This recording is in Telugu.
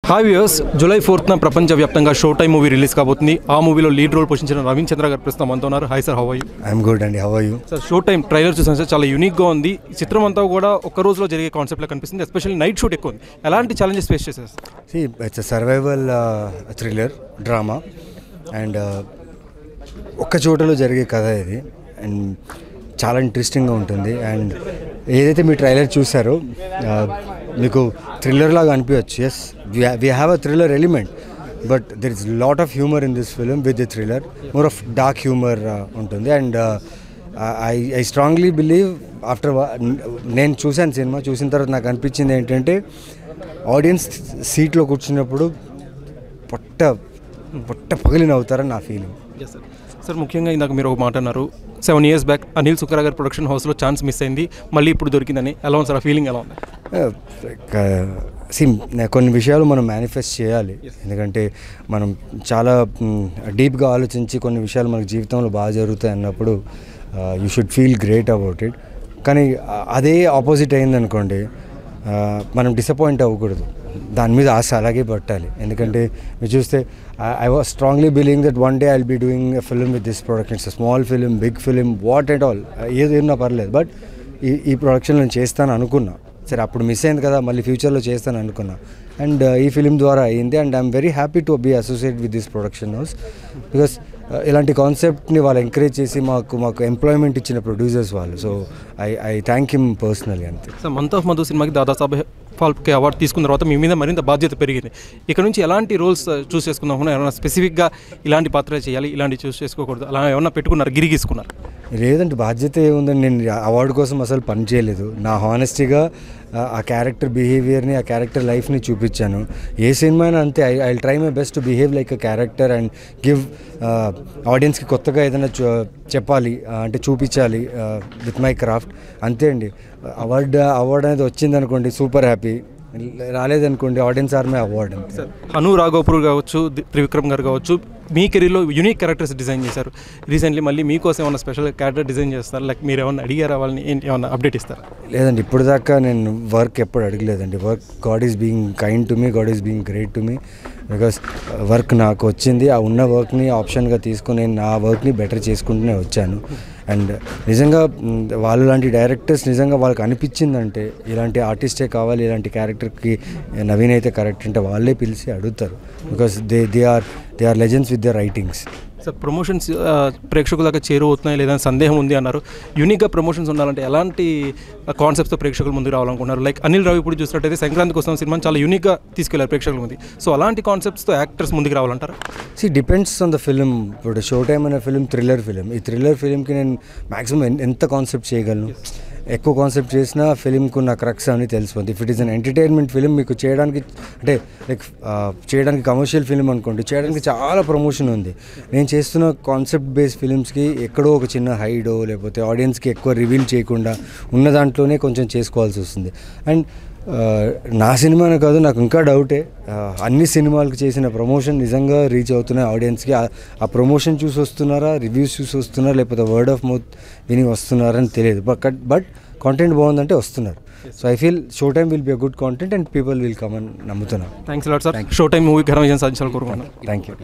హాయ్ వ్యూయర్స్, జూలై 4న ప్రపంచవ్యాప్తంగా షో టైమ్ మూవీ రిలీజ్ కాబోతుంది. ఆ మూవీలో లీడ్ రోల్ పోషించిన నవీన్ చంద్ర గారు ప్రస్తుతం మనతో ఉన్నారు. Hi sir, how are you? I'm good అండి, how are you? Sir, Show Time trailer చూసాను సార్, చాలా యూనిక్గా ఉంది. చిత్రం అంతా కూడా ఒక్క రోజులో జరిగే కాన్సెప్ట్లో కనిపిస్తుంది. ఎస్పెషల్లీ నైట్ షూట్ ఎక్కువ ఉంది. ఎలాంటి ఛాలెంజెస్ ఫేస్ చేశారు? It's survival thriller drama and ఒక్క చోటలో జరిగే కథ ఇది. అండ్ చాలా ఇంట్రెస్టింగ్గా ఉంటుంది. అండ్ ఏదైతే మీ ట్రైలర్ చూసారో మీకు థ్రిల్లర్ లాగా అనిపించచ్చు. Yes, we have a thriller element, but there is lot of humour in this film. With the thriller more of dark humour ఉంటుంది. And I strongly believe after నేను చూశాను సినిమా, చూసిన తర్వాత నాకు అనిపించింది ఏంటంటే ఆడియన్స్ సీట్లో కూర్చున్నప్పుడు పొట్ట పగిలిన అవుతారని నా ఫీలింగ్. సార్, ముఖ్యంగా ఇందాక మీరు ఒక మాట అన్నారు, 7 years బ్యాక్ అనిల్ సుక్రా గారి ప్రొడక్షన్ హౌస్లో ఛాన్స్ మిస్ అయింది, మళ్ళీ ఇప్పుడు దొరికిందని. ఎలా ఉంది సార్ ఆ ఫీలింగ్? ఎలా ఉంది? కొన్ని విషయాలు మనం మేనిఫెస్ట్ చేయాలి. ఎందుకంటే మనం చాలా డీప్గా ఆలోచించి కొన్ని విషయాలు మనకు జీవితంలో బాగా జరుగుతాయి అన్నప్పుడు you should feel great about it. కానీ అదే ఆపోజిట్ అయిందనుకోండి, మనం డిసప్పాయింట్ అవ్వకూడదు. దాని మీద ఆశ అలాగే పట్టాలి. ఎందుకంటే మీరు చూస్తే I was strongly believing that one day I will be doing a film with this production. It's small film, big film, what at all, ఏదైనా పర్లేదు, బట్ ఈ ప్రొడక్షన్ నేను చేస్తాను అనుకున్నా. సరే, అప్పుడు మిస్ అయింది కదా, మళ్ళీ ఫ్యూచర్లో చేస్తాను అనుకున్నా. అండ్ ఈ ఫిలిం ద్వారా అయింది. And I'm very happy to be associate with this production house. Because ఇలాంటి కాన్సెప్ట్ని వాళ్ళు ఎంకరేజ్ చేసి మాకు ఎంప్లాయ్మెంట్ ఇచ్చిన ప్రొడ్యూసర్స్ వాళ్ళు. So I thank him personally. అంతే సార్, మంత్ ఆఫ్ మధు సినిమాకి దాదాసాహెబ్ ఫాల్కే అవార్డు తీసుకున్న తర్వాత మీ మీద మరింత బాధ్యత పెరిగింది. ఇక్కడ నుంచి ఎలాంటి రోల్స్ చూస్ చేసుకుందాం? ఏమైనా స్పెసిఫిక్గా ఇలాంటి పాత్ర చేయాలి, ఇలాంటి చూస్ చేసుకోకూడదు, అలా ఏమన్నా పెట్టుకున్నారు, గిరిగీసుకున్నారు? లేదంటే బాధ్యత ఏముందని, నేను అవార్డు కోసం అసలు పని చేయలేదు. నా హానెస్టీగా ఆ క్యారెక్టర్ బిహేవియర్ని, ఆ క్యారెక్టర్ లైఫ్ని చూపించాను. ఏ సినిమా అయినా అంతే. I try my best to behave like a character and give ఆడియన్స్కి కొత్తగా ఏదైనా చెప్పాలి, అంటే చూపించాలి విత్ మై క్రాఫ్ట్. అంతే అండి. అవార్డు అనేది వచ్చిందనుకోండి సూపర్ హ్యాపీ, రాలేదనుకోండి audience are my award. Hanu Raghavapudi కావచ్చు, త్రివిక్రమ్ గారు కావచ్చు, మీ కెరీర్లో యూనిక్ క్యారెక్టర్స్ డిజైన్ చేశారు. రీసెంట్లీ మళ్ళీ మీకోసం ఏమన్నా స్పెషల్ క్యారెక్టర్ డిజైన్ చేస్తారు, లైక్ మీరు ఏమన్నా అడిగారా వాళ్ళని? ఏమన్నా అప్డేట్ ఇస్తారా? లేదండి, ఇప్పుడు దాకా నేను వర్క్ ఎప్పుడు అడగలేదండి. Work, God is being kind to me, God is being great to me. Because work నాకు వచ్చింది, ఆ ఉన్న వర్క్ని ఆప్షన్గా తీసుకుని నేను నా వర్క్ని బెటర్ చేసుకుంటూనే వచ్చాను. అండ్ నిజంగా వాళ్ళు లాంటి డైరెక్టర్స్ నిజంగా వాళ్ళకి అనిపించిందంటే ఇలాంటి ఆర్టిస్టే కావాలి, ఇలాంటి క్యారెక్టర్కి నవీన్ అయితే కరెక్ట్ అంటే వాళ్ళే పిలిచి అడుగుతారు. Because they are legends with the writings. Sir, promotions ప్రేక్షకుల దాకా చేరువవుతున్నాయి లేదా సందేహం ఉంది అన్నారు. యూనిక్గా ప్రమోషన్స్ ఉండాలంటే ఎలాంటి కాన్సెప్ట్తో ప్రేక్షకుల ముందుకు రావాలనుకున్నారు? లైక్ అనిల్ రావు ఇప్పుడు చూసినట్టయితే సంక్రాంతి కోసం సినిమాని చాలా యూనిక్గా తీసుకెళ్లారు ప్రేక్షకుల ముందు. సో అలాంటి కాన్సెప్ట్స్తో యాక్టర్స్ ముందుకు రావాలంటారా? Depends on the film. ఇప్పుడు షో టైమ్ అనే ఫిలిం థ్రిల్లర్ ఫిలిం. ఈ థ్రిల్లర్ ఫిలింకి నేను మ్యాక్సిమం ఎంత కాన్సెప్ట్ చేయగలను, ఎక్కువ కాన్సెప్ట్ చేసినా ఫిలింకు ఉన్న క్రక్స్ అని తెలిసిపోతుంది. If it is an entertainment film, మీకు చేయడానికి అంటే లైక్ చేయడానికి కమర్షియల్ ఫిలిం అనుకోండి, చేయడానికి చాలా ప్రమోషన్ ఉంది. నేను చేస్తున్న కాన్సెప్ట్ బేస్డ్ ఫిలిమ్స్కి ఎక్కడో ఒక చిన్న హైడో లేకపోతే ఆడియన్స్కి ఎక్కువ రివీల్ చేయకుండా ఉన్న దాంట్లోనే కొంచెం చేసుకోవాల్సి వస్తుంది. అండ్ నా సినిమానే కాదు, నాకు ఇంకా డౌటే, అన్ని సినిమాలకు చేసిన ప్రమోషన్ నిజంగా రీచ్ అవుతున్నాయి ఆడియన్స్కి. ఆ ప్రమోషన్ చూసి వస్తున్నారా, రివ్యూస్ చూసి వస్తున్నారా, లేకపోతే వర్డ్ ఆఫ్ మౌత్ విని వస్తున్నారని తెలియదు. బట్ కాంటెంట్ బాగుందంటే వస్తున్నారు. So I feel show time will be a good content and people will come అని నమ్ముతున్నాను. Thanks lot sir. Show time movie ఘన విజయం సాధించాలని కోరుకుంటున్నాను. Thank you.